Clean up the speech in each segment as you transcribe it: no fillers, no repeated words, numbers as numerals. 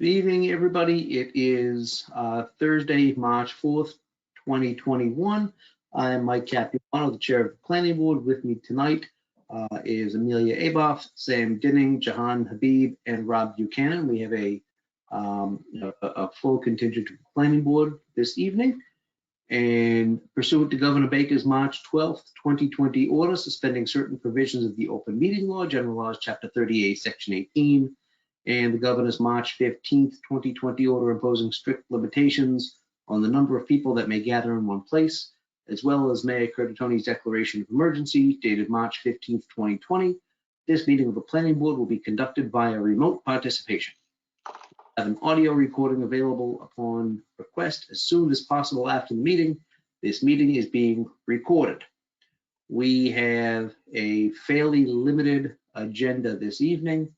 Good evening, everybody. It is Thursday, March 4th, 2021. I am Mike Capuano, the chair of the planning board. With me tonight is Amelia Aboff, Sam Dinning, Jahan Habib, and Rob Buchanan. We have a full contingent of the planning board this evening. And pursuant to Governor Baker's March 12th, 2020 order suspending certain provisions of the open meeting law, general laws, chapter 38, section 18, and the governor's March 15th, 2020 order imposing strict limitations on the number of people that may gather in one place, as well as Mayor Curtatoni's declaration of emergency dated March 15th, 2020. This meeting of the planning board will be conducted via remote participation. I have an audio recording available upon request as soon as possible after the meeting. This meeting is being recorded. We have a fairly limited agenda this evening.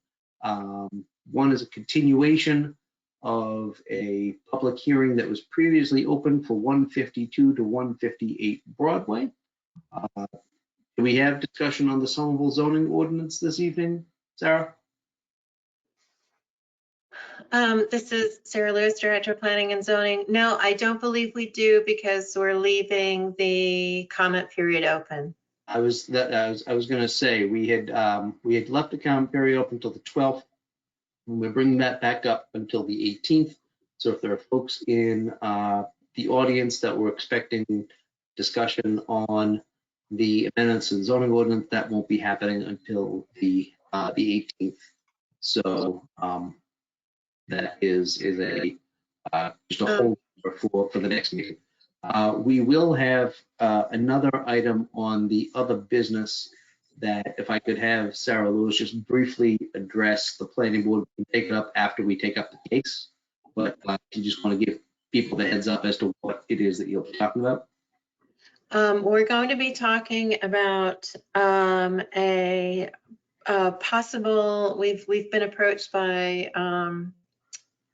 One is a continuation of a public hearing that was previously open for 152 to 158 Broadway. Do we have discussion on the Somerville zoning ordinance this evening, Sarah? This is Sarah Lewis, Director of Planning and Zoning. No, I don't believe we do because we're leaving the comment period open. I was going to say we had left the comment period open until the 12th. And we're bringing that back up until the 18th. So if there are folks in the audience that were expecting discussion on the amendments to the zoning ordinance, that won't be happening until the 18th. So that is a just a hold for the next meeting. We will have another item on the other business that if I could have Sarah Lewis just briefly address. The planning board can take it up after we take up the case, but you just want to give people the heads up as to what it is that you'll be talking about. We're going to be talking about a possible, we've been approached by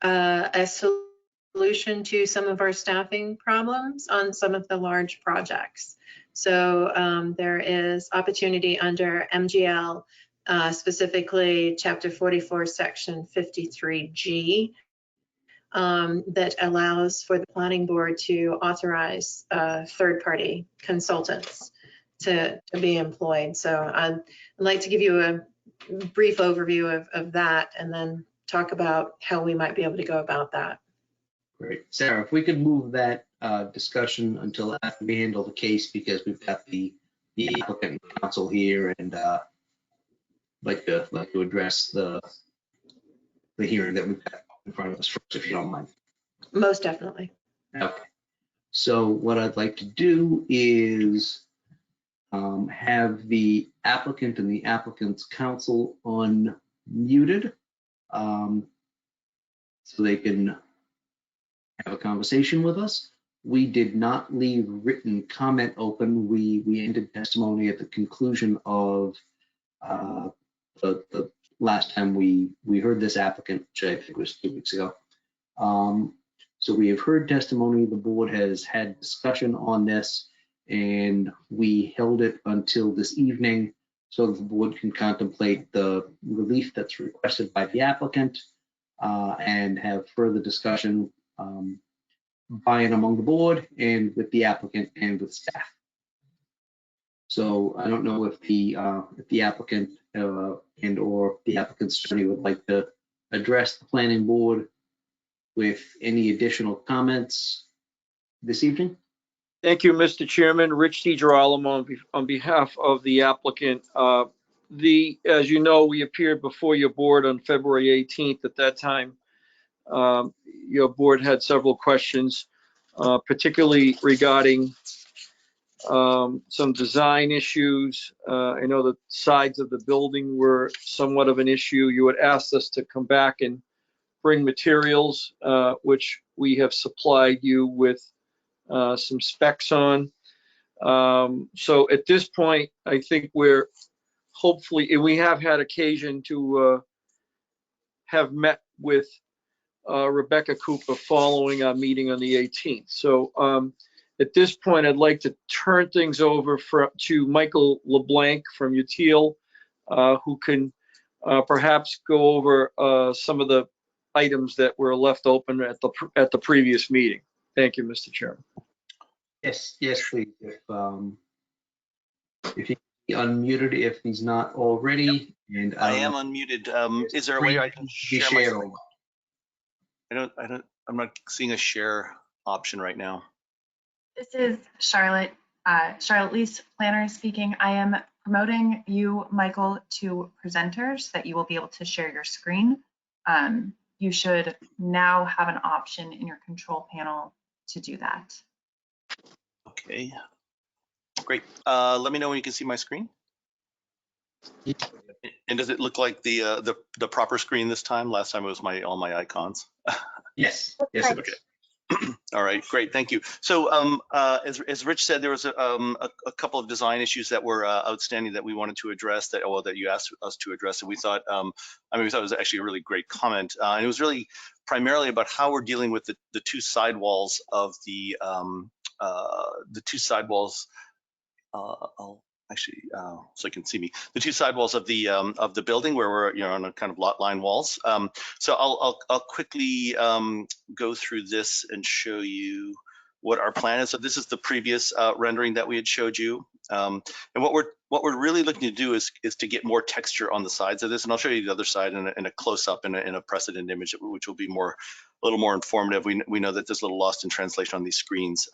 a solution to some of our staffing problems on some of the large projects. So there is opportunity under MGL, specifically Chapter 44, Section 53G, that allows for the planning board to authorize third-party consultants to be employed. So I'd like to give you a brief overview of that and then talk about how we might be able to go about that. Great. Sarah, if we could move that discussion until after we handle the case, because we've got the applicant and counsel here, and like to address the hearing that we've got in front of us first, if you don't mind. Most definitely. Okay. So what I'd like to do is have the applicant and the applicant's counsel unmuted so they can have a conversation with us. We did not leave written comment open. We ended testimony at the conclusion of the last time we heard this applicant, which I think was 2 weeks ago. So we have heard testimony. The board has had discussion on this, and we held it until this evening so the board can contemplate the relief that's requested by the applicant and have further discussion by and among the board and with the applicant and with staff. So I don't know if the applicant and or the applicant's attorney would like to address the planning board with any additional comments this evening. Thank you, Mr. Chairman. Rich DiGirolamo on behalf of the applicant. As you know, we appeared before your board on February 18th. At that time, your board had several questions, particularly regarding some design issues. I know the sides of the building were somewhat of an issue. You had asked us to come back and bring materials, which we have supplied you with some specs on. So at this point, I think we're hopefully, and we have had occasion to have met with Rebecca Cooper following our meeting on the 18th. So at this point, I'd like to turn things over to Michael LeBlanc from Util, who can perhaps go over some of the items that were left open at the previous meeting. Thank you, Mr. Chairman. Yes, please. If you be unmuted, if he's not already, and I don't am know, unmuted. Is there a way I can be share my shared screen? I'm not seeing a share option right now. This is Charlotte, Charlotte Lease, planner speaking. I am promoting you, Michael, to presenters so that you will be able to share your screen. You should now have an option in your control panel to do that. Okay, great. Let me know when you can see my screen. And does it look like the proper screen this time? Last time it was all my icons. Yes, it Okay. is. All right, great, thank you. So as Rich said, there was a couple of design issues that were outstanding that we wanted to address, that you asked us to address, and we thought, we thought it was actually a really great comment, and it was really primarily about how we're dealing with the two sidewalls of the two sidewalls. I'll actually, so you can see me, the two sidewalls of the building where we're on a kind of lot line walls. So I'll quickly go through this and show you what our plan is. So this is the previous rendering that we had showed you, and what we're really looking to do is to get more texture on the sides of this, and I'll show you the other side in a close up in a precedent image, which will be a little more informative. We know that there's a little lost in translation on these screens.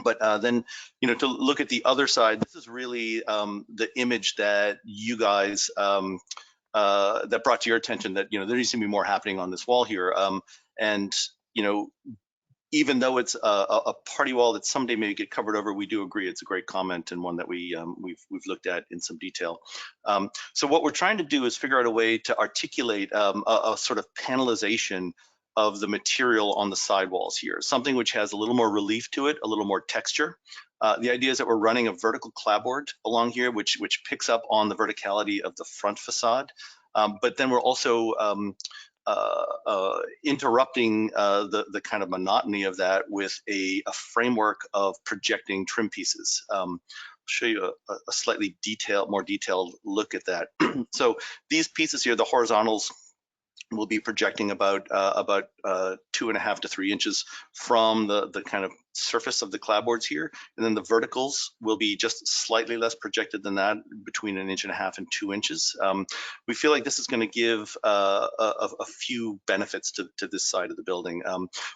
But then, to look at the other side, this is really the image that you guys, that brought to your attention that, there needs to be more happening on this wall here. And, even though it's a party wall that someday may get covered over, we do agree it's a great comment and one that we've looked at in some detail. So what we're trying to do is figure out a way to articulate a sort of panelization of the material on the sidewalls here, something which has a little more relief to it, a little more texture. The idea is that we're running a vertical clapboard along here, which picks up on the verticality of the front facade. But then we're also interrupting the kind of monotony of that with a framework of projecting trim pieces. I'll show you a slightly more detailed look at that. So these pieces here, the horizontals, will be projecting about 2.5 to 3 inches from the kind of surface of the clapboards here, and then the verticals will be just slightly less projected than that, between 1.5 inches and 2 inches. We feel like this is going to give a few benefits to this side of the building.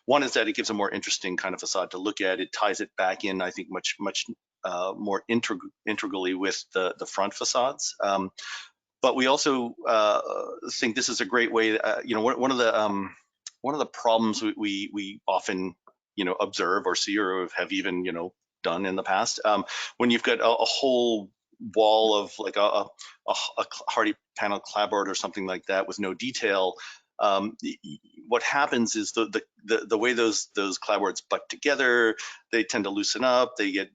One is that it gives a more interesting kind of facade to look at. It ties it back in, I think, much more integrally with the front facades. But we also think this is a great way. One of the problems we often observe or see, or have even done in the past, when you've got a whole wall of like a hardy panel clapboard or something like that with no detail, what happens is the way those clapboards butt together, they tend to loosen up. They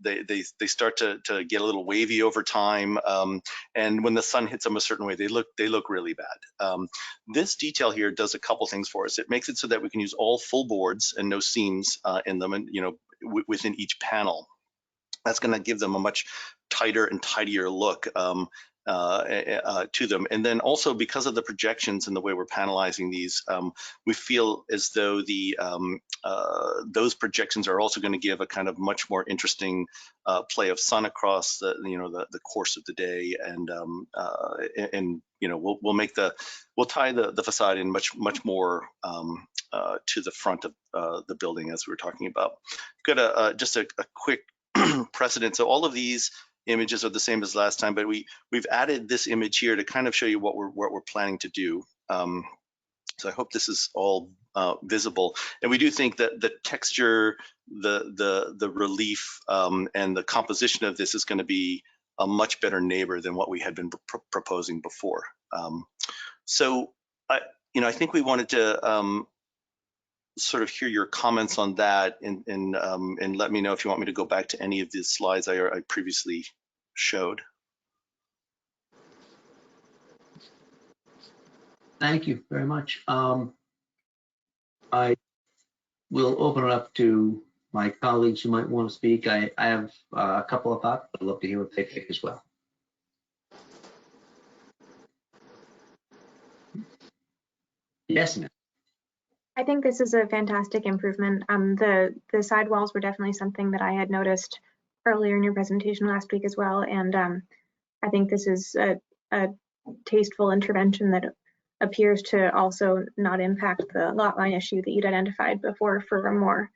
start to get a little wavy over time, and when the sun hits them a certain way, they look really bad. This detail here does a couple things for us. It makes it so that we can use all full boards and no seams in them, and within each panel. That's going to give them a much tighter and tidier look to them. And then also, because of the projections and the way we're panelizing these, we feel as though those projections are also going to give a kind of much more interesting play of sun across the course of the day, and we'll tie the facade in much more to the front of the building, as we were talking about. Got just a quick precedent. So all of these images are the same as last time, but we've added this image here to kind of show you what we're planning to do. So I hope this is all visible. And we do think that the texture, the relief, and the composition of this is going to be a much better neighbor than what we had been proposing before. So I think we wanted to sort of hear your comments on that, and let me know if you want me to go back to any of the slides I previously showed. Thank you very much. I will open it up to my colleagues who might want to speak. I have a couple of thoughts, but I'd love to hear what they think as well. Yes, ma'am. I think this is a fantastic improvement. The side walls were definitely something that I had noticed earlier in your presentation last week as well, and I think this is a tasteful intervention that appears to also not impact the lot line issue that you'd identified before for a more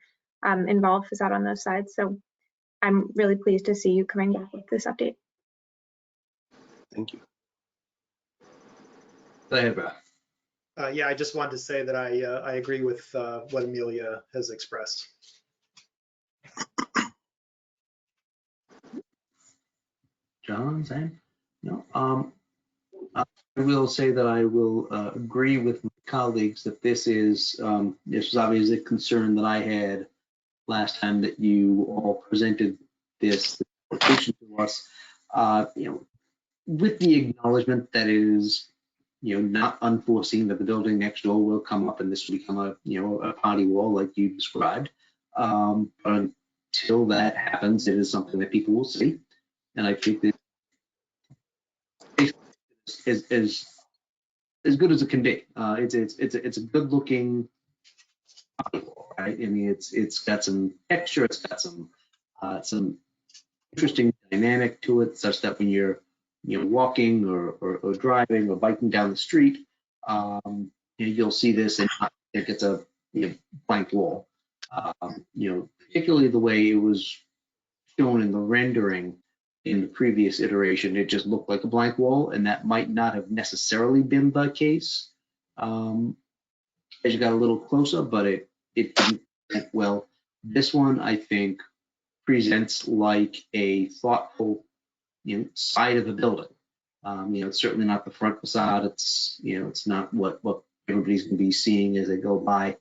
involved facade on those sides. So I'm really pleased to see you coming back with this update. Thank you. Go ahead, Brad. Yeah, I just wanted to say that I agree with what Amelia has expressed. John, Sam? No. I will say that I will agree with my colleagues that this was obviously a concern that I had last time that you all presented this application to us. With the acknowledgement that it is, not unforeseen that the building next door will come up and this will become a party wall like you described. But until that happens, it is something that people will see. And I think that is as good as it can be. It's a good looking party wall, right? I mean, it's got some texture, it's got some interesting dynamic to it, such that when you're walking or driving or biking down the street, you'll see this and not think it's a blank wall. Particularly the way it was shown in the rendering in the previous iteration, it just looked like a blank wall, and that might not have necessarily been the case as you got a little closer, but it didn't present well. This one, I think, presents like a thoughtful side of the building. It's certainly not the front facade. It's not what everybody's going to be seeing as they go by.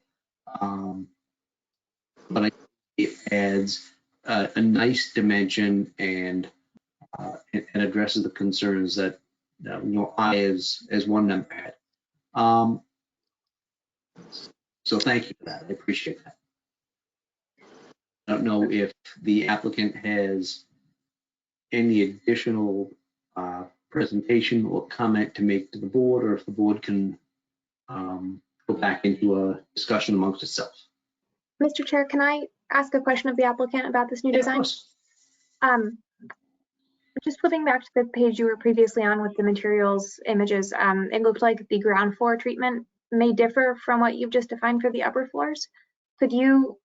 But I think it adds a nice dimension and addresses the concerns that I as one member had. So thank you for that. I appreciate that. I don't know if the applicant has any additional presentation or comment to make to the board, or if the board can go back into a discussion amongst itself. Mr. Chair, can I ask a question of the applicant about this new Yeah, of design? course. Just flipping back to the page you were previously on with the materials images, it looked like the ground floor treatment may differ from what you've just defined for the upper floors. Could you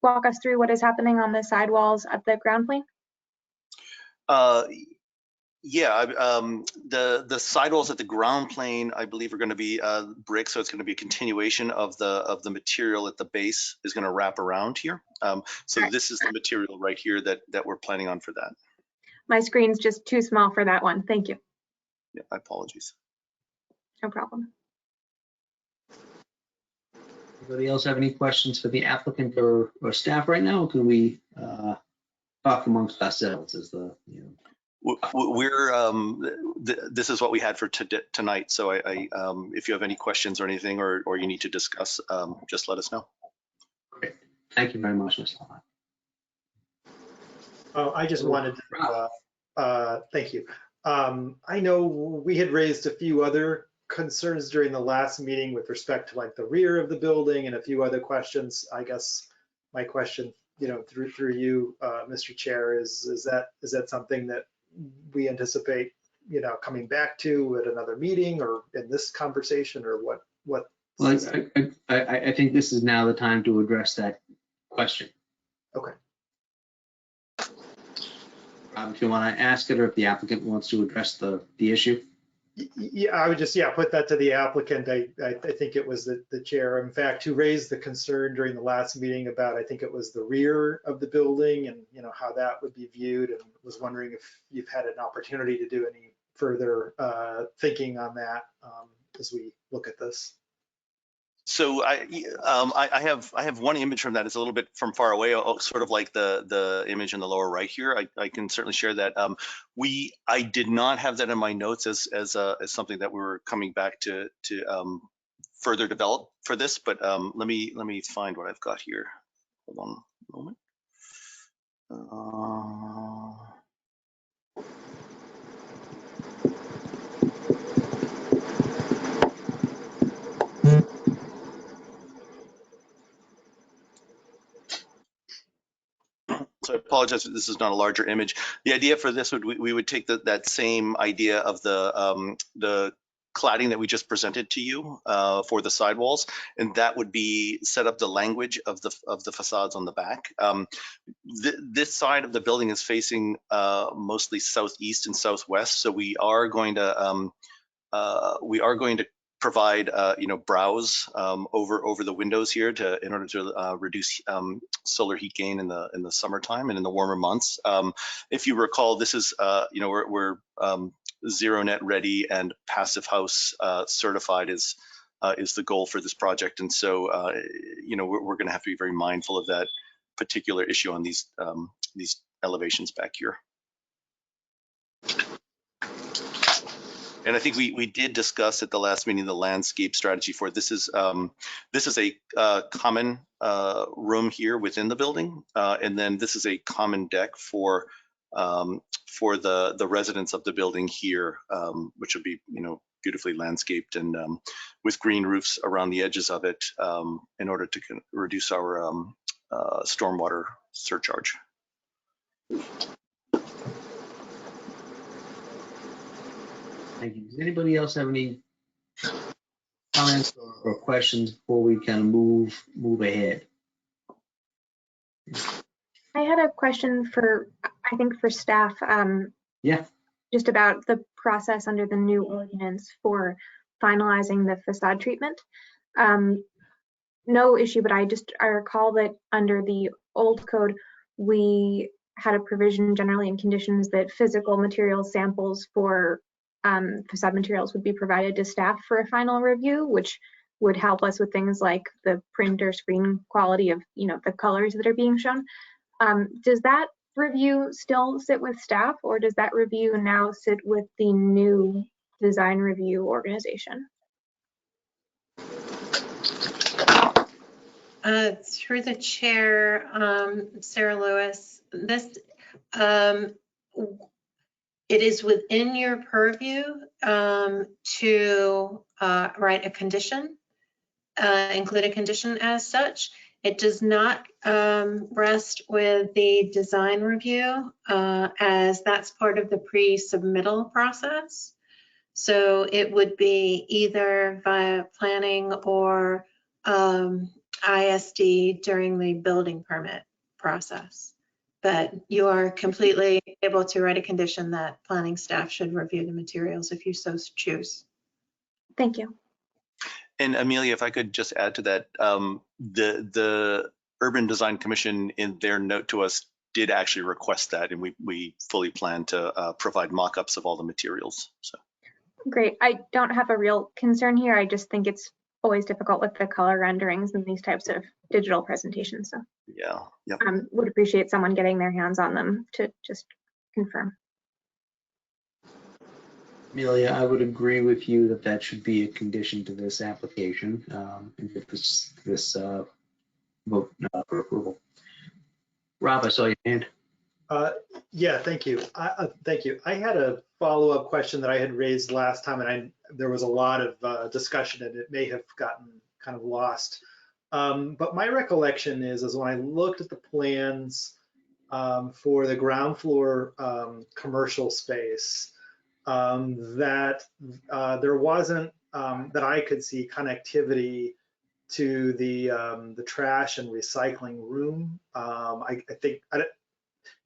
walk us through what is happening on the sidewalls at the ground plane? Yeah, the sidewalls at the ground plane, I believe, are going to be brick, so it's going to be a continuation of the material at the base is going to wrap around here. So Right. This is the material right here that we're planning on for that. My screen's just too small for that one. Thank you. Yeah, my apologies. No problem. Anybody else have any questions for the applicant or staff right now? Or can we talk amongst ourselves as the This is what we had for tonight. So if you have any questions or anything, or you need to discuss, just let us know. Great. Thank you very much, Mr. Lyon. Oh, I just wanted to, thank you. I know we had raised a few other concerns during the last meeting with respect to like the rear of the building and a few other questions. I guess my question, through you, Mr. Chair, is that something that we anticipate, coming back to at another meeting or in this conversation, or what? Well, I think this is now the time to address that question. Okay. If you want to ask it, or if the applicant wants to address the issue. Yeah, I would just, put that to the applicant. I think it was the chair, in fact, who raised the concern during the last meeting about, I think it was the rear of the building and, how that would be viewed, and was wondering if you've had an opportunity to do any further thinking on that as we look at this. So I have one image from that. It's a little bit from far away, sort of like the image in the lower right here. I can certainly share that. I did not have that in my notes as something that we were coming back to further develop for this. But let me find what I've got here. Hold on a moment. apologize if this is not a larger image. The idea for this would we would take that same idea of the cladding that we just presented to you for the sidewalls, and that would be set up the language of the facades on the back. This side of the building is facing mostly southeast and southwest, so we are going to provide browse over the windows here in order to reduce solar heat gain in the summertime and in the warmer months. If you recall, this is we're zero net ready and passive house certified is the goal for this project, and so we're going to have to be very mindful of that particular issue on these elevations back here. And I think we did discuss at the last meeting the landscape strategy for it. This is a common room here within the building, and then this is a common deck for the residents of the building here, which would be beautifully landscaped and with green roofs around the edges of it in order to reduce our stormwater surcharge. Thank you. Does anybody else have any comments or questions before we kind of move ahead? I had a question I think for staff. Yeah. Just about the process under the new ordinance for finalizing the facade treatment. No issue, but I recall that under the old code, we had a provision generally in conditions that physical material samples for facade materials would be provided to staff for a final review, which would help us with things like the print or screen quality of the colors that are being shown. Does that review still sit with staff, or does that review now sit with the new design review organization? Through the chair, Sarah Lewis, this it is within your purview to write a condition, include a condition as such. It does not rest with the design review as that's part of the pre-submittal process. So it would be either via planning or ISD during the building permit process. But you are completely able to write a condition that planning staff should review the materials if you so choose. Thank you. And Amelia, if I could just add to that, the Urban Design Commission in their note to us did actually request that, and we fully plan to provide mock-ups of all the materials. So great. I don't have a real concern here. I just think it's always difficult with the color renderings and these types of digital presentations. So yeah, yep. Would appreciate someone getting their hands on them to just confirm. Amelia, I would agree with you that should be a condition to this application and get this vote for approval. Rob, I saw your hand. Yeah, thank you. Thank you. I had a follow-up question that I had raised last time, and there was a lot of discussion, and it may have gotten kind of lost. But my recollection is when I looked at the plans for the ground floor commercial space, that there wasn't that I could see connectivity to the trash and recycling room. I think.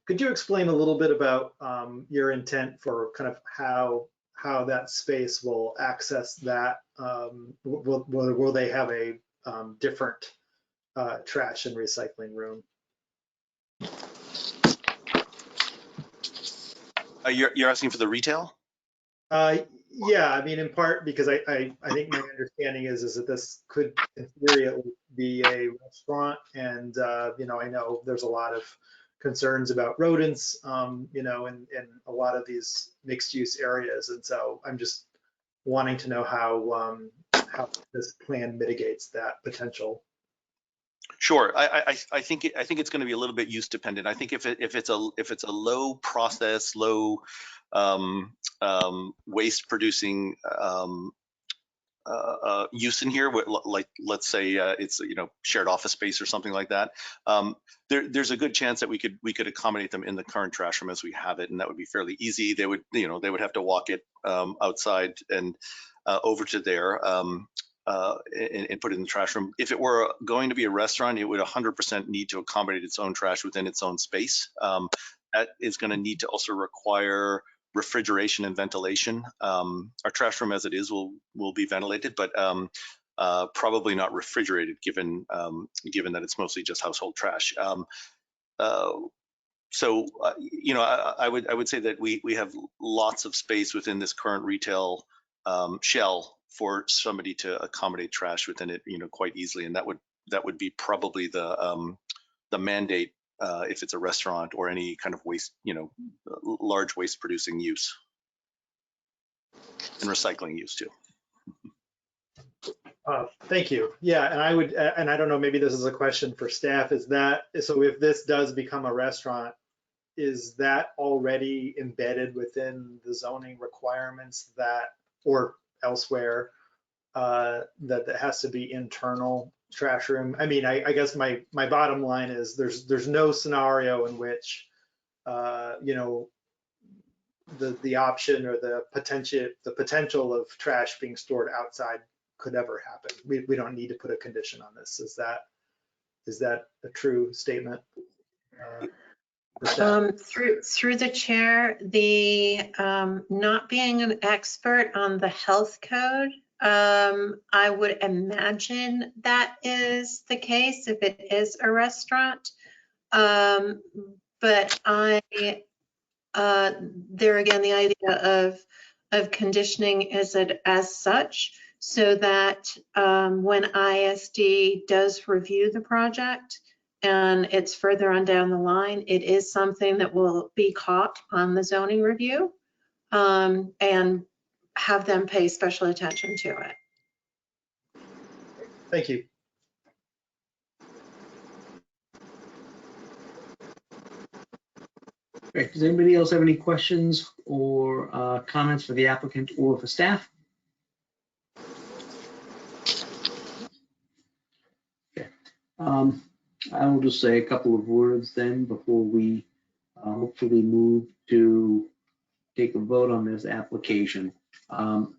Could you explain a little bit about your intent for kind of how that space will access that? Will they have a different trash and recycling room? You're asking for the retail? Yeah, I mean, in part because I think my understanding is that this could, in theory, be a restaurant, and I know there's a lot of concerns about rodents, in a lot of these mixed-use areas, and so I'm just wanting to know how this plan mitigates that potential. Sure. I think it's going to be a little bit use dependent. I think if it's a low process, low waste producing use in here, like let's say it's shared office space or something like that. There's a good chance that we could accommodate them in the current trash room as we have it, and that would be fairly easy. They would have to walk it outside and over to there and put it in the trash room. If it were going to be a restaurant, it would 100% need to accommodate its own trash within its own space. That is going to need to also require refrigeration and ventilation. Our trash room as it is will be ventilated, but probably not refrigerated given that it's mostly just household trash. So I would say that we have lots of space within this current retail shell for somebody to accommodate trash within it quite easily, and that would be probably the mandate if it's a restaurant or any kind of waste, large waste producing use and recycling use too. Thank you. Yeah, and I would, and I don't know, maybe this is a question for staff, so if this does become a restaurant, is that already embedded within the zoning requirements or elsewhere, that has to be internal trash room? I mean, I guess my bottom line is there's no scenario in which the option or the potential of trash being stored outside could ever happen. We don't need to put a condition on this. Is that a true statement? Through the chair, the not being an expert on the health code, I would imagine that is the case if it is a restaurant. But there again, the idea of conditioning is it as such, so that when ISD does review the project and it's further on down the line, it is something that will be caught on the zoning review, and have them pay special attention to it. Thank you. Great. Does anybody else have any questions or comments for the applicant or for staff? Okay. I will just say a couple of words then before we hopefully move to take a vote on this application.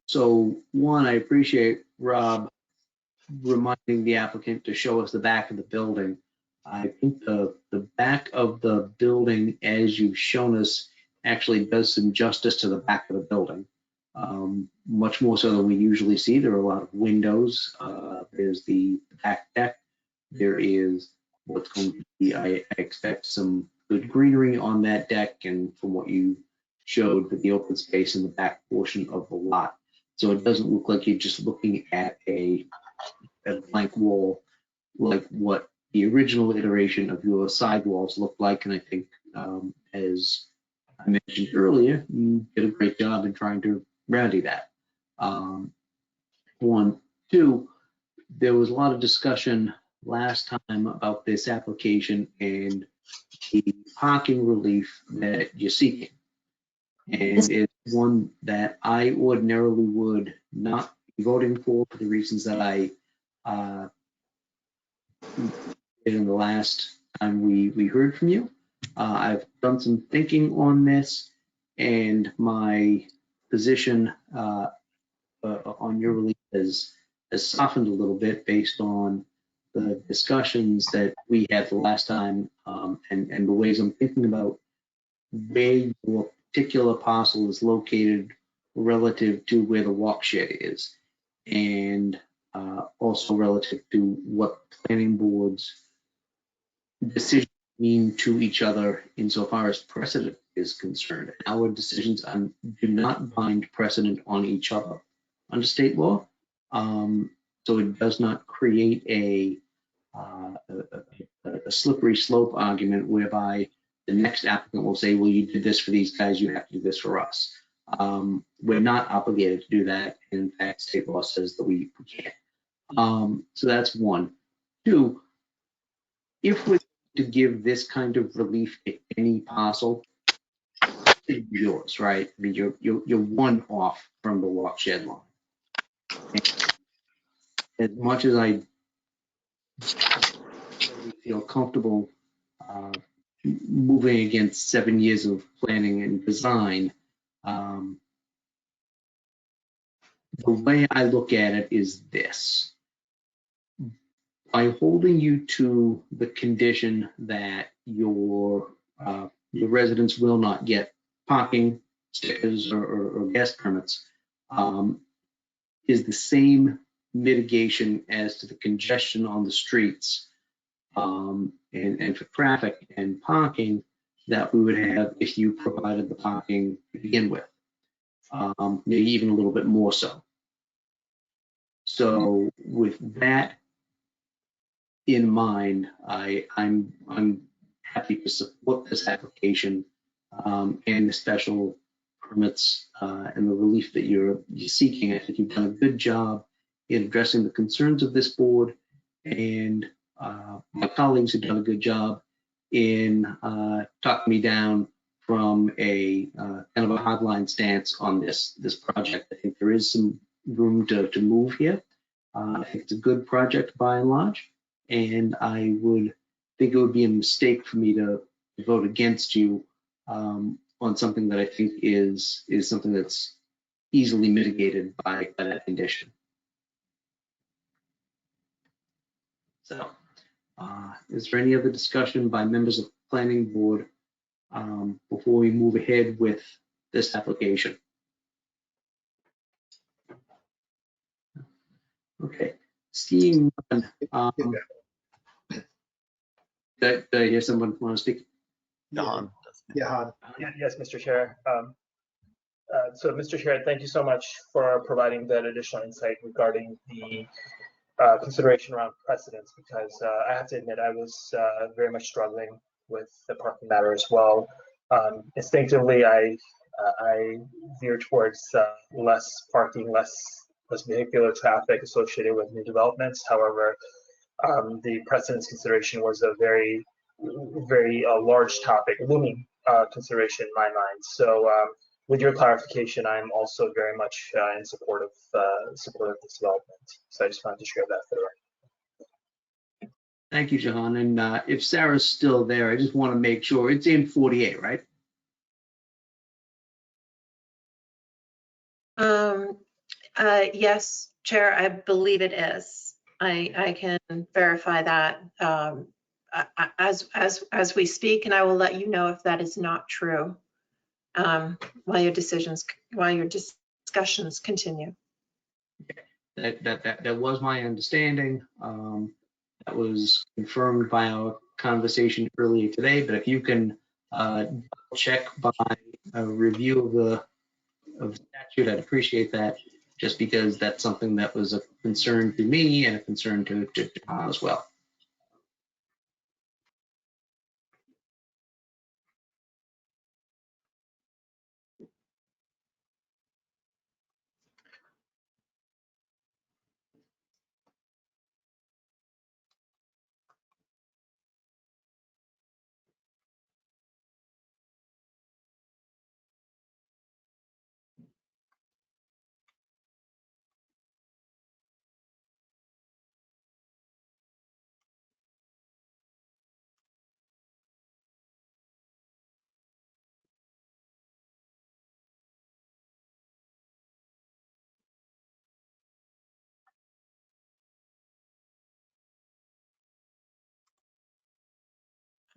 So one, I appreciate Rob reminding the applicant to show us the back of the building. I think the back of the building, as you've shown us, actually does some justice to the back of the building, much more so than we usually see. There are a lot of windows. There's the back deck. There is what's going to be, I expect, some good greenery on that deck, and from what you showed with the open space in the back portion of the lot. So it doesn't look like you're just looking at a blank wall like what the original iteration of your sidewalls looked like. And I think, as I mentioned earlier, you did a great job in trying to remedy that. One, two, there was a lot of discussion last time about this application and the parking relief that you're seeking. And it's one that I ordinarily would not be voting for the reasons that I did in the last time we heard from you. I've done some thinking on this, and my position on your relief has softened a little bit based on the discussions that we had the last time, and the ways I'm thinking about where your particular parcel is located relative to where the walk shed is, and also relative to what planning boards decisions mean to each other insofar as precedent is concerned. Our decisions do not bind precedent on each other under state law, so it does not create a slippery slope argument whereby the next applicant will say, well, you did this for these guys, you have to do this for us. We're not obligated to do that. In fact, state law says that we can't. So that's one. Two, if we're to give this kind of relief to any parcel, it's yours, right? I mean, you're one off from the walk shed line. And as much as I feel comfortable moving against 7 years of planning and design, the way I look at it is this. By holding you to the condition that your residents will not get parking stickers or guest permits, is the same mitigation as to the congestion on the streets and for traffic and parking that we would have if you provided the parking to begin with, maybe even a little bit more so. So with that in mind, I'm happy to support this application and the special permits and the relief that you're seeking. I think you've done a good job in addressing the concerns of this board, and my colleagues have done a good job in talking me down from a kind of a hardline stance on this project. I think there is some room to move here. I think it's a good project by and large, and I would think it would be a mistake for me to vote against you on something that I think is something that's easily mitigated by that condition. So, is there any other discussion by members of the planning board before we move ahead with this application? Okay, seeing none, did I hear someone want to speak? Jahan. Yeah, Yes, Mr. Chair. So, Mr. Chair, thank you so much for providing that additional insight regarding the consideration around precedence, because I have to admit I was very much struggling with the parking matter as well. Instinctively, I veer towards less parking, less vehicular traffic associated with new developments. However, the precedence consideration was a very large topic, looming consideration in my mind. So with your clarification, I'm also very much in support of this development. So I just wanted to share that for the record. Thank you, Jahan. And if Sarah's still there, I just want to make sure it's in 48, right? Yes, Chair, I believe it is. I can verify that as we speak, and I will let you know if that is not true while your discussions continue. That was my understanding. That was confirmed by our conversation earlier today. But if you can check by a review of the statute, I'd appreciate that. Just because that's something that was a concern to me and a concern to John as well.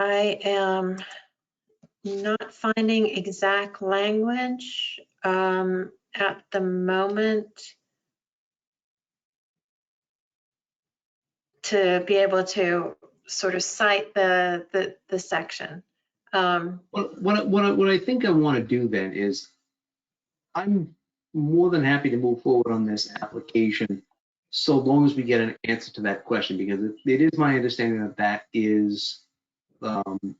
I am not finding exact language at the moment to be able to sort of cite the section. What I think I want to do then is I'm more than happy to move forward on this application so long as we get an answer to that question, because it is my understanding that that is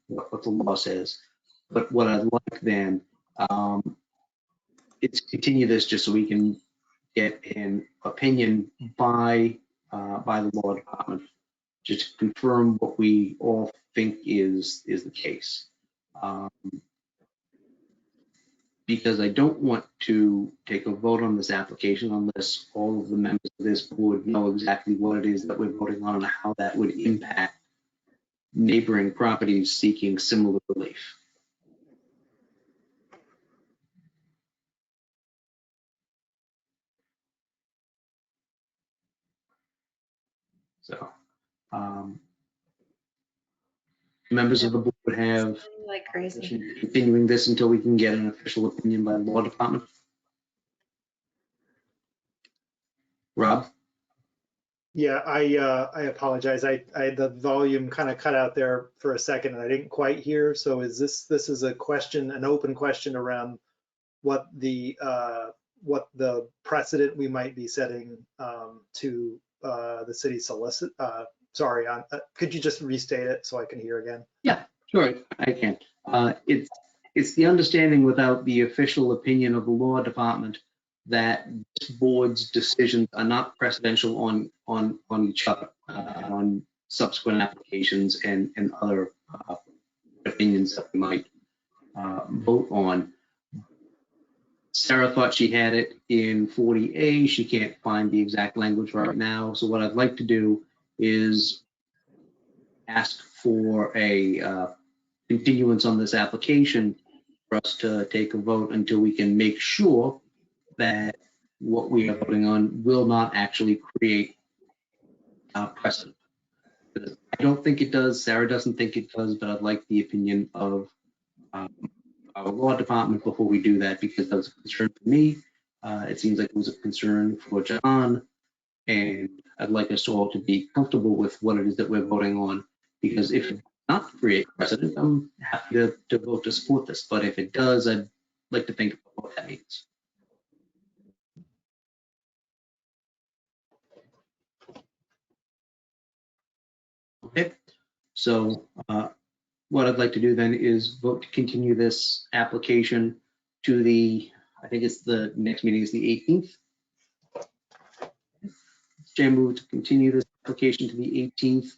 what the law says. But what I'd like then is continue this just so we can get an opinion by the law department, just to confirm what we all think is the case. because I don't want to take a vote on this application unless all of the members of this board know exactly what it is that we're voting on and how that would impact neighboring properties seeking similar relief. So, members of the board have Like crazy. continuing this until we can get an official opinion by the law department. Rob? Yeah, I apologize. I the volume kind of cut out there for a second and I didn't quite hear. So is this is a question, an open question around what the precedent we might be setting to the city solicit? Sorry, could you just restate it so I can hear again? Yeah, sure, I can. It's the understanding without the official opinion of the law department that this board's decisions are not precedential on each other, on subsequent applications and other opinions that we might vote on. Sarah thought she had it in 40A. She can't find the exact language right now. So what I'd like to do is ask for a continuance on this application for us to take a vote until we can make sure that what we are voting on will not actually create precedent. I don't think it does. Sarah doesn't think it does, but I'd like the opinion of our law department before we do that, because that was a concern for me. It seems like it was a concern for John, and I'd like us all to be comfortable with what it is that we're voting on, because if it does not create precedent, I'm happy to vote to support this. But if it does, I'd like to think about what that means. Okay, so what I'd like to do then is vote to continue this application to the, I think it's the next meeting is the 18th. Chair move to continue this application to the 18th,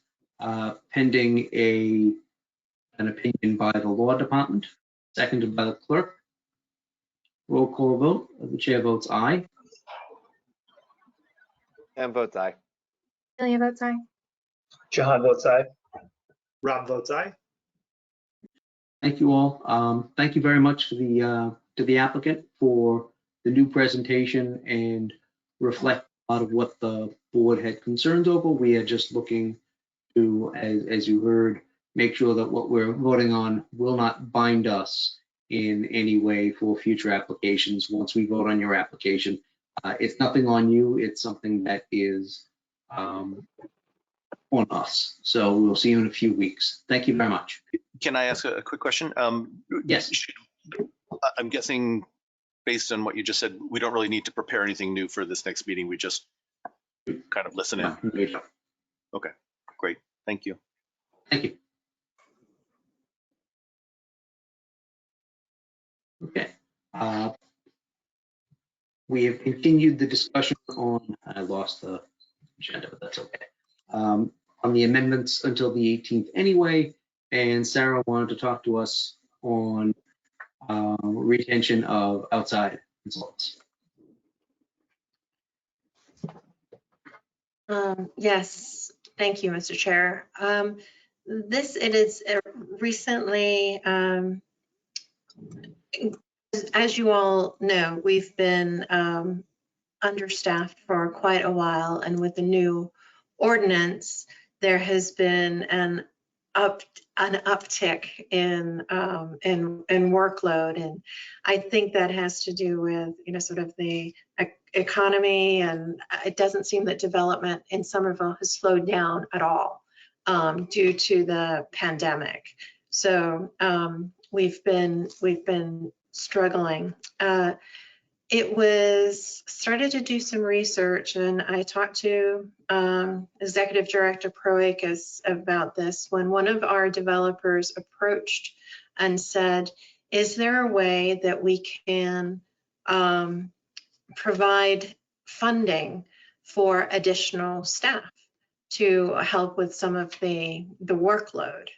pending an opinion by the law department, seconded by the clerk. Roll call vote. The chair votes aye. Ham votes aye. Amelia votes aye. Jahan votes aye. Rob votes aye. Thank you all. Thank you very much for to the applicant for the new presentation and reflect a lot of what the board had concerns over. We are just looking to, as you heard, make sure that what we're voting on will not bind us in any way for future applications. Once we vote on your application, it's nothing on you. It's something that is on us. So we'll see you in a few weeks. Thank you very much. Can I ask a quick question? Yes. I'm guessing based on what you just said, we don't really need to prepare anything new for this next meeting. We just kind of listen in. Okay, great. Thank you. Thank you. Okay. We have continued the discussion on, I lost the agenda, but that's okay. On the amendments until the 18th anyway, and Sarah wanted to talk to us on retention of outside consultants. Yes, thank you, Mr. Chair. It is recently, as you all know, we've been understaffed for quite a while, and with the new ordinance, there has been an uptick in workload, and I think that has to do with sort of the economy, and it doesn't seem that development in Somerville has slowed down at all due to the pandemic. So we've been struggling. It was started to do some research, and I talked to Executive Director Proakis about this when one of our developers approached and said, is there a way that we can provide funding for additional staff to help with some of the workload?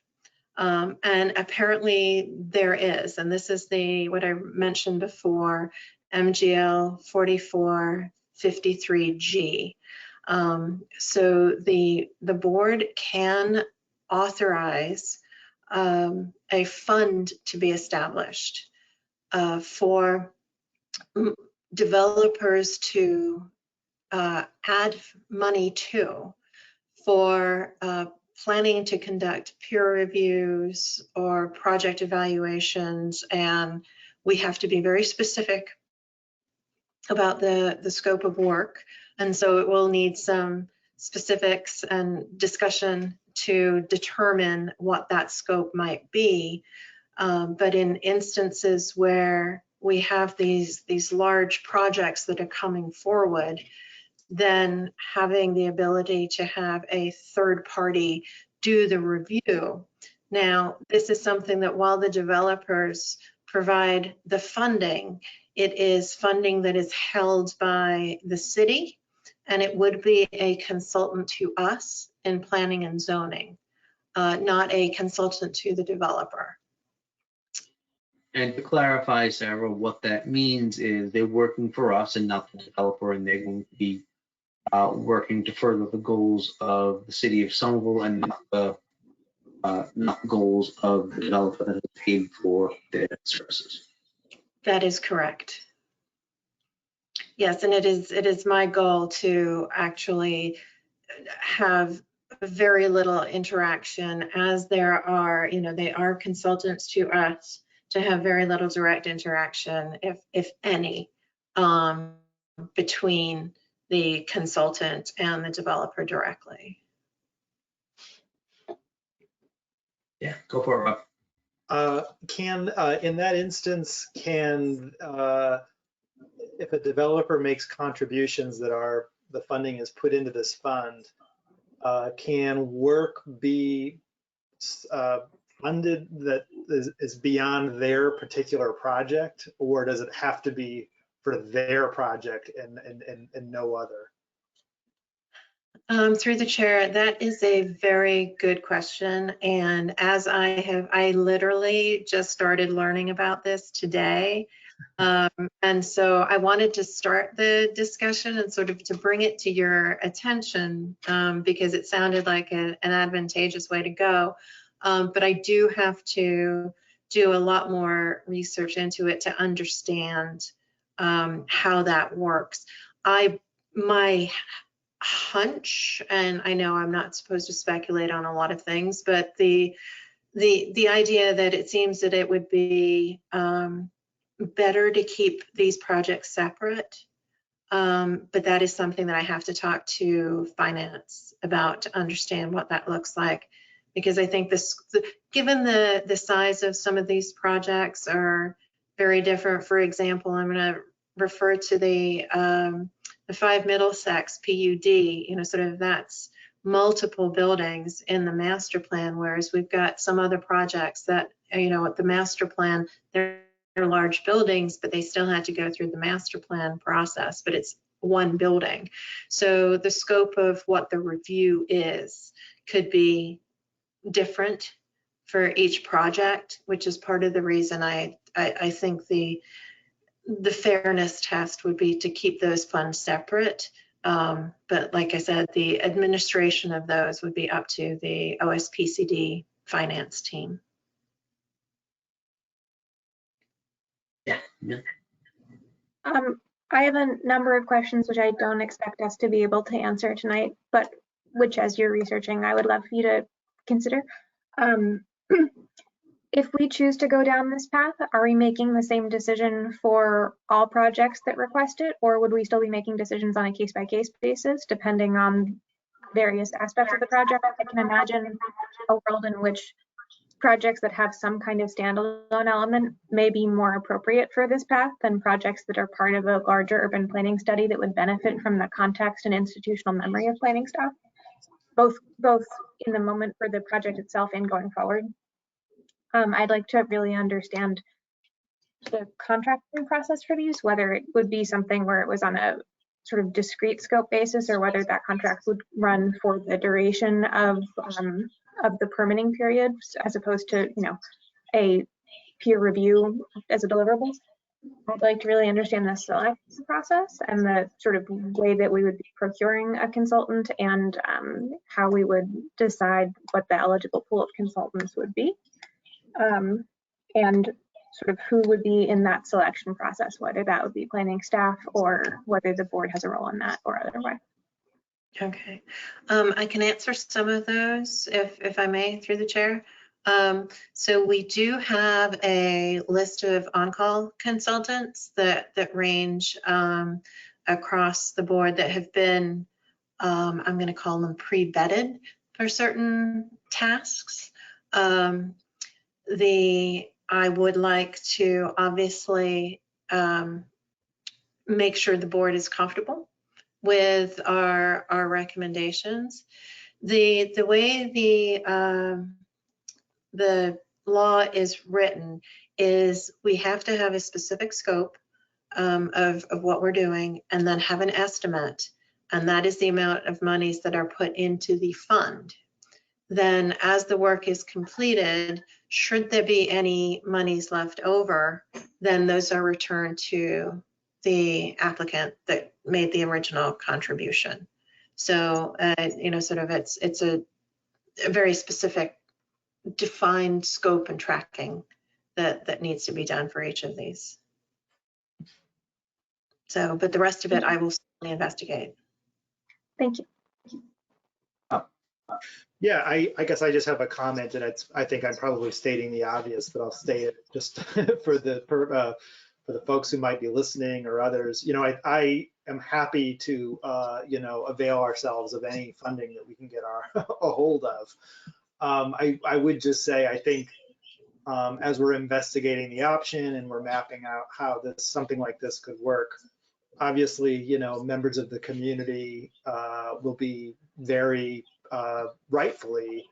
And apparently there is, and this is what I mentioned before, MGL 4453G. So the board can authorize a fund to be established for developers to add money to for planning to conduct peer reviews or project evaluations, and we have to be very specific about the scope of work. And so it will need some specifics and discussion to determine what that scope might be. But in instances where we have these large projects that are coming forward, then having the ability to have a third party do the review. Now, this is something that while the developers provide the funding, it is funding that is held by the city, and it would be a consultant to us in planning and zoning, not a consultant to the developer. And to clarify, Sarah, what that means is they're working for us and not the developer, and they're going to be working to further the goals of the city of Somerville and not the goals of the developer that has paid for their services. That is correct. Yes, and it is my goal to actually have very little interaction, as there are, they are consultants to us, to have very little direct interaction, if any, between the consultant and the developer directly. Yeah, go for it, Rob. In that instance, if a developer makes contributions that the funding is put into this fund, can work be funded that is beyond their particular project, or does it have to be for their project and no other? Through the chair, that is a very good question. And as I literally just started learning about this today. And so I wanted to start the discussion and sort of to bring it to your attention, because it sounded like an advantageous way to go. But I do have to do a lot more research into it to understand how that works. My hunch, and I know I'm not supposed to speculate on a lot of things, but the idea that it seems that it would be better to keep these projects separate, but that is something that I have to talk to finance about to understand what that looks like, because I think given the size of some of these projects are very different. For example, I'm going to refer to the 5 Middlesex PUD, sort of that's multiple buildings in the master plan, whereas we've got some other projects that, at the master plan, they're large buildings, but they still had to go through the master plan process, but it's one building. So the scope of what the review is could be different for each project, which is part of the reason I think the fairness test would be to keep those funds separate. But like I said, the administration of those would be up to the OSPCD finance team. Yeah. I have a number of questions which I don't expect us to be able to answer tonight, but which, as you're researching, I would love for you to consider. If we choose to go down this path, are we making the same decision for all projects that request it, or would we still be making decisions on a case-by-case basis, depending on various aspects of the project? I can imagine a world in which projects that have some kind of standalone element may be more appropriate for this path than projects that are part of a larger urban planning study that would benefit from the context and institutional memory of planning staff, both in the moment for the project itself and going forward. I'd like to really understand the contracting process for these, whether it would be something where it was on a sort of discrete scope basis, or whether that contract would run for the duration of of the permitting period as opposed to, a peer review as a deliverable. I'd like to really understand the selection process and the sort of way that we would be procuring a consultant and how we would decide what the eligible pool of consultants would be. And sort of who would be in that selection process, whether that would be planning staff or whether the board has a role in that or otherwise. Okay, I can answer some of those if I may through the chair. So we do have a list of on-call consultants that range across the board that have been, I'm going to call them pre-vetted for certain tasks. I would like to obviously make sure the board is comfortable with our recommendations. The way the law is written is we have to have a specific scope of what we're doing and then have an estimate, and that is the amount of monies that are put into the fund. Then as the work is completed, should there be any monies left over, then those are returned to the applicant that made the original contribution. So, sort of it's a very specific defined scope and tracking that needs to be done for each of these. So, but the rest of it I will certainly investigate. Thank you. Yeah, I guess I just have a comment, and I think I'm probably stating the obvious, but I'll state it just for the folks who might be listening or others. I am happy to avail ourselves of any funding that we can get a hold of. I would just say I think as we're investigating the option and we're mapping out how something like this could work, obviously members of the community will be very rightfully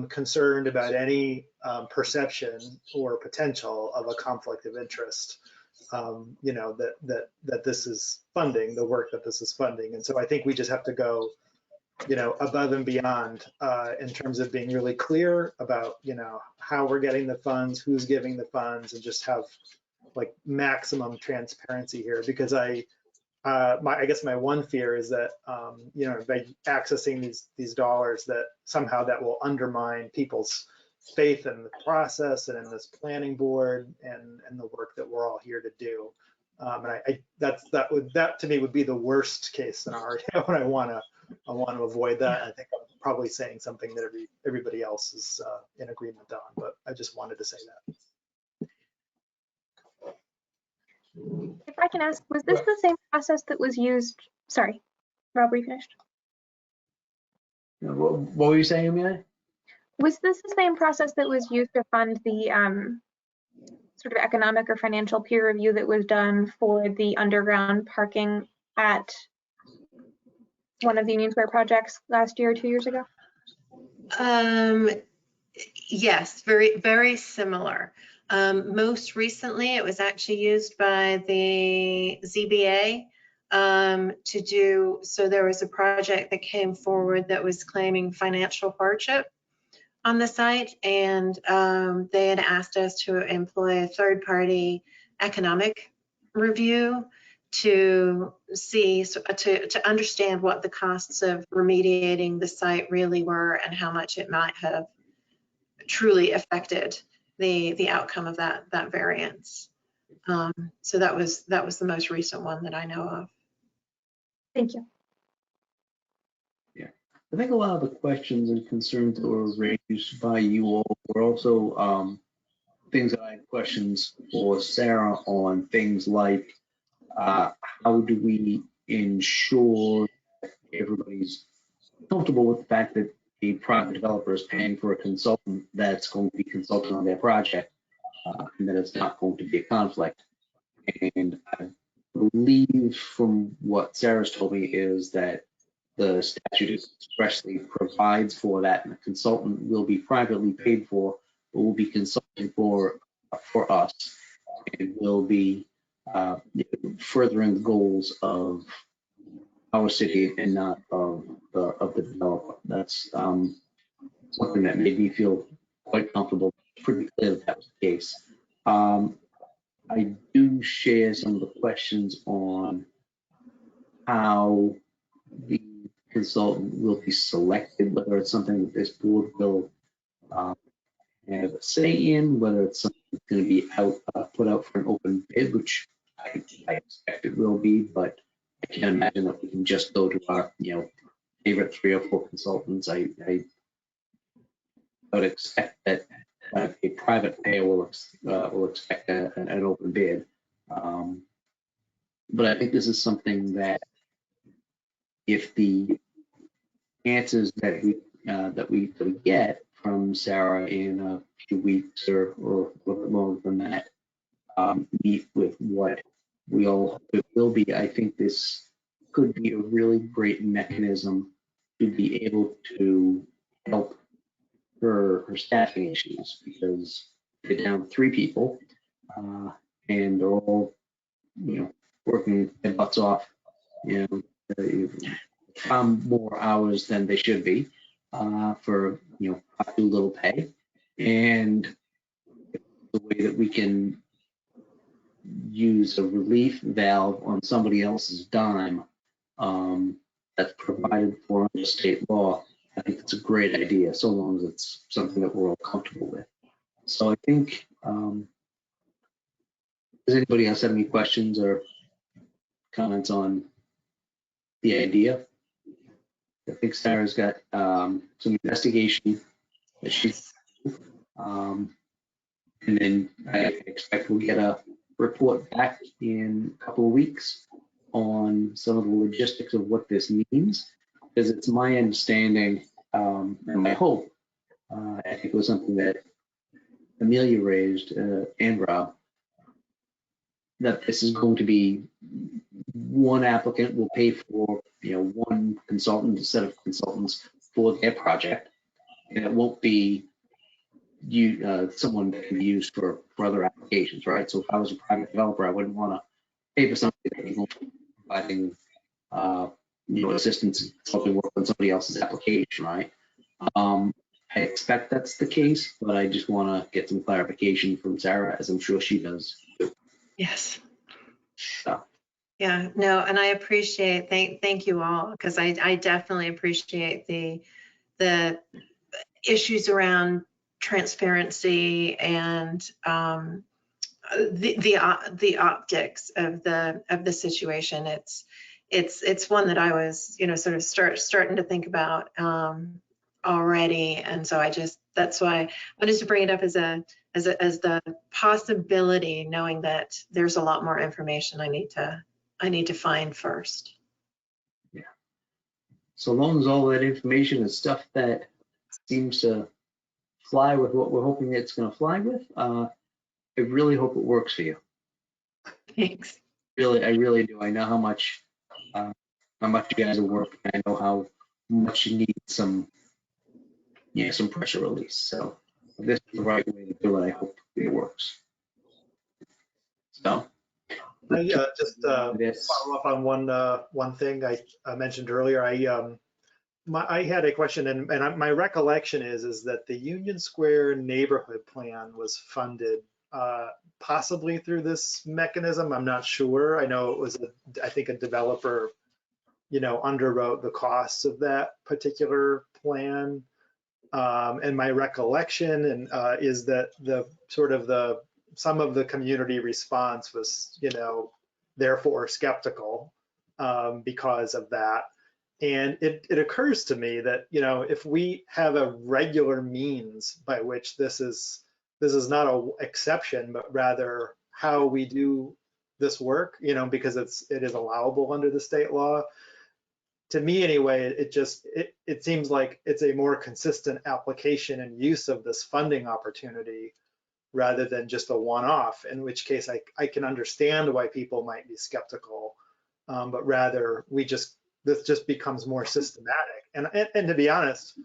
concerned about any perception or potential of a conflict of interest, that this is funding the work that this is funding. And so I think we just have to go, above and beyond in terms of being really clear about, how we're getting the funds, who's giving the funds, and just have like maximum transparency here, because I guess my one fear is that by accessing these dollars, that somehow that will undermine people's faith in the process and in this planning board and the work that we're all here to do. And that to me would be the worst case scenario, and I want to avoid that. I think I'm probably saying something that everybody else is in agreement on, but I just wanted to say that. If I can ask, was this the same process that was used? Sorry, Rob, were you finished? What were you saying, Amelia? Was this the same process that was used to fund the sort of economic or financial peer review that was done for the underground parking at one of the Union Square projects last year or 2 years ago? Yes, very, very similar. Most recently, it was actually used by the ZBA to do, so there was a project that came forward that was claiming financial hardship on the site, and they had asked us to employ a third-party economic review to see, to understand what the costs of remediating the site really were and how much it might have truly affected the outcome of that variance. So that was the most recent one that I know of. Thank you. Yeah, I think a lot of the questions and concerns that were raised by you all were also things that I had questions for Sarah on, things like how do we ensure that everybody's comfortable with the fact that the private developer is paying for a consultant that's going to be consulting on their project, and that it's not going to be a conflict. And I believe from what Sarah's told me is that the statute expressly provides for that, and the consultant will be privately paid for, but will be consulting for us, and will be furthering the goals of our city and not of the developer. That's something that made me feel quite comfortable. Pretty clear that was the case. I do share some of the questions on how the consultant will be selected, whether it's something that this board will have a say in, whether it's something that's going to be put out for an open bid, which I expect it will be, but I can't imagine that we can just go to our, favorite 3 or 4 consultants. I would expect that a private payer will expect an open bid. But I think this is something that if the answers that we get from Sarah in a few weeks or a little bit longer than that meet with what we all hope it will be, I think this could be a really great mechanism to be able to help her staffing issues, because they're down 3 people and they're all, working their butts off, far more hours than they should be for, too little pay. And the way that we can use a relief valve on somebody else's dime that's provided for under state law, I think it's a great idea, so long as it's something that we're all comfortable with. So I think, does anybody else have any questions or comments on the idea? I think Sarah's got some investigation that she's, and then I expect we'll get a report back in a couple of weeks on some of the logistics of what this means, because it's my understanding and my hope, I think it was something that Amelia raised and Rob, that this is going to be one applicant will pay for, one consultant, a set of consultants for their project, and it won't be someone that can be used for other applications, right? So if I was a private developer, I wouldn't want to pay for somebody that is providing, assistance and consulting work on somebody else's application, right? I expect that's the case, but I just want to get some clarification from Sarah, as I'm sure she does too. Yes. So. Yeah, no, and I appreciate, thank you all, because I definitely appreciate the issues around transparency and the optics of the situation. It's one that I was, sort of starting to think about already, and so that's why I wanted to bring it up as the possibility, knowing that there's a lot more information I need to find first. Yeah. So long as all that information is stuff that seems to fly with what we're hoping it's going to fly with, I really hope it works for you. Thanks. I really do. I know how much you guys are working. I know how much you need some pressure release. So if this is the right way to do it, I hope it works. So. I just follow up on one thing I mentioned earlier. I had a question, and my recollection is that the Union Square neighborhood plan was funded possibly through this mechanism. I'm not sure. I know it was I think a developer, underwrote the costs of that particular plan. And my recollection is that some of the community response was, therefore skeptical because of that. And it occurs to me that, if we have a regular means by which this is not an exception, but rather how we do this work, because it is allowable under the state law. To me anyway, it seems like it's a more consistent application and use of this funding opportunity rather than just a one-off, in which case I can understand why people might be skeptical, but rather this just becomes more systematic. And to be honest,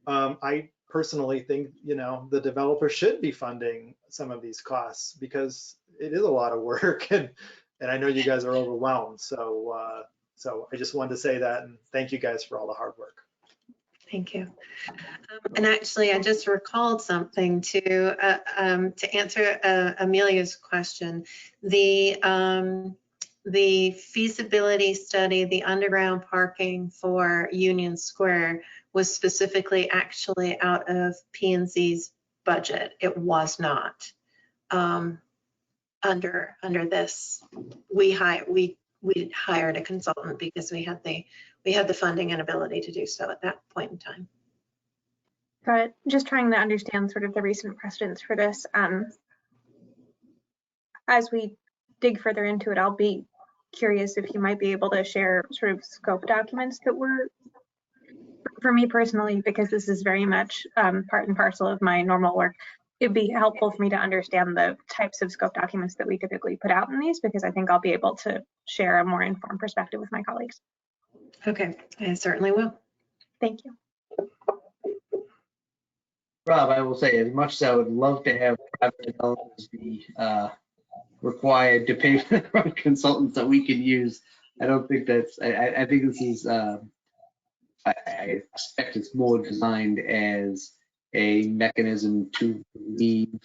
I personally think, the developer should be funding some of these costs because it is a lot of work and I know you guys are overwhelmed. So I just wanted to say that and thank you guys for all the hard work. Thank you. And actually, I just recalled something to answer Amelia's question. The feasibility study, the underground parking for Union Square was specifically actually out of P&Z's budget. It was not. Under this, we hired a consultant because we had the funding and ability to do so at that point in time. Got it. Just trying to understand sort of the recent precedents for this. As we dig further into it, I'll be curious if you might be able to share sort of scope documents that were, for me personally, because this is very much part and parcel of my normal work. It'd be helpful for me to understand the types of scope documents that we typically put out in these, because I think I'll be able to share a more informed perspective with my colleagues. Okay, I certainly will. Thank you. Rob, I will say, as much as I would love to have private developers be required to pay for their own consultants that we can use, I don't think that's, I think this is, I expect it's more designed as a mechanism to relieve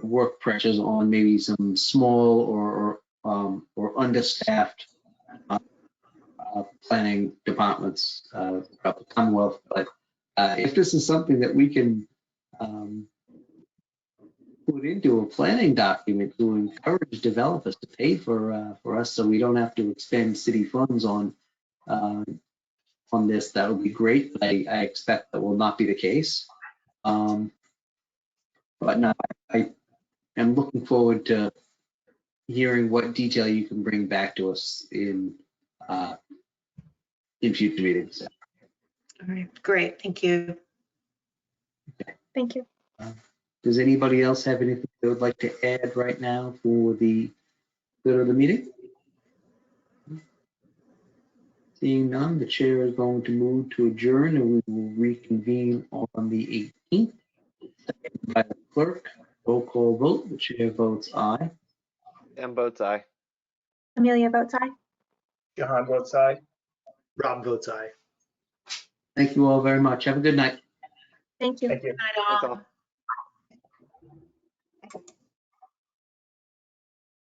work pressures on maybe some small or understaffed planning departments of the Commonwealth. But if this is something that we can put into a planning document to encourage developers to pay for us, so we don't have to expend city funds on this, that would be great. But I expect that will not be the case. But no, I am looking forward to hearing what detail you can bring back to us in future meetings. All right, great, thank you. Thank you. Does anybody else have anything they would like to add right now for the good of the meeting? Seeing none, the chair is going to move to adjourn, and we will reconvene on the 18th. Seconded by the clerk. Roll call vote. The chair votes aye. Dan votes aye. Amelia votes aye. Jahan votes aye. Rob votes aye. Thank you all very much. Have a good night. Thank you. Thank you. Night all. Thanks all.